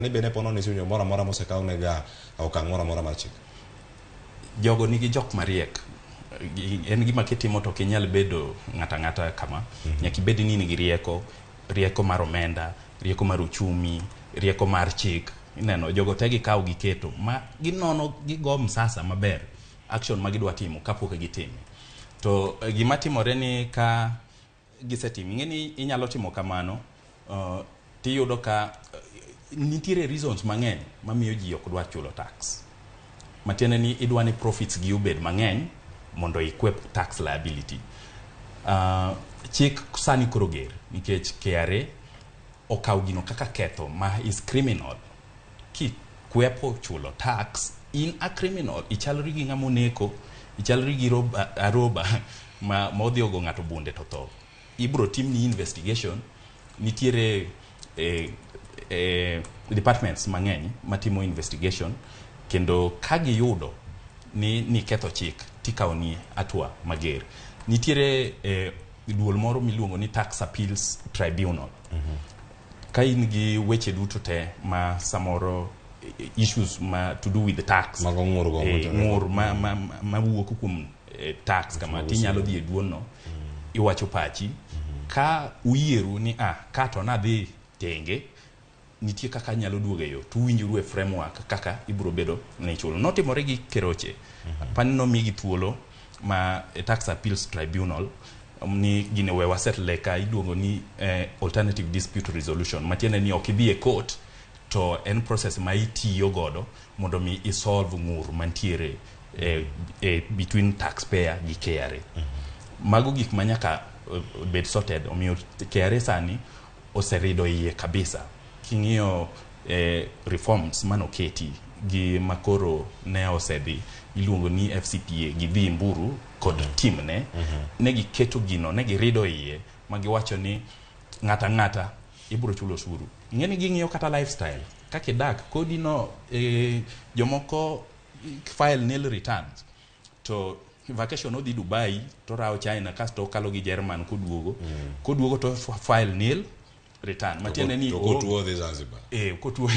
Ni bene pono ni sunyo mora mora mose kaune ga okang mora mora mar chik. Jogo nigi jok mariek. En gima kitimo to kinyal bedo ngata kama. Nyaki bedi ni nigi rieko mar omenda, rieko mar uchumi, rieko mar chik. Ineno jogo tegi kaw gi keto ma ginono gigo msasa maber action ma gidwa timo kapok gitime. To gima timore ni ka gisetimo ngeni inyalo timo kamano tiyudo ka nitiere reasons mang'eny mamiyo ji ok dwa chulo tax. Matiende ni idwa ni profits gi ubed mang'eny mondo ikwep tax liability. Chik sani koro ger nikech KRA okaw gino kaka ketho ma is criminal. Ki kwepo chulo tax in a criminal, ichalri gi ng'amo neko, ichalri gi aroba ma odhi ogo ng'ato bunde to tho. Ibro timni investigation, nitiere departments mang'eny matimo investigation, kendo ka giyudo ni ketho chik tikawni atua mager. Nitiere duol moro miluongo ni Tax Appeals Tribunal. Ka in gi weche duto te ma samoro issues ma to do with the tax mago ngur ma wuok kuom tax kama tinyalo dhi e duono iwacho pachi ka uyieru ni ka to nadhi tenge nitie kaka nyalo duoge yo to winjuru e framework kaka ibro bedo ne chulo. Notimore gi Keroche panno migi thuolo ma Tax Appeals Tribunal ni gine wewa settle ka iduongo ni alternative dispute resolution. Matiende ni okidhi e court to en process ma itiyo godo mondo mi isolve ngur mantiere between taxpayer gi KRA. Mago gik manyaka bed sorted. Omiyo KRA sani oserido iye kabisa. King'iyo reforms manoketi gi makoro ne osedhi iluongo ni FCPA gi dhi mburu kod timne negi keto gino negi rido iye magiwacho ni ng'ata ibro chulo osuru. Ng'eni ging'iyo kata lifestyle kaka dak kodi no jomoko file nil returns to vacation odhi Dubai to rao China kasto kalo gi German koduogo to file nil return. Matiende ni kotuo dhi Zanzibar. Kotuo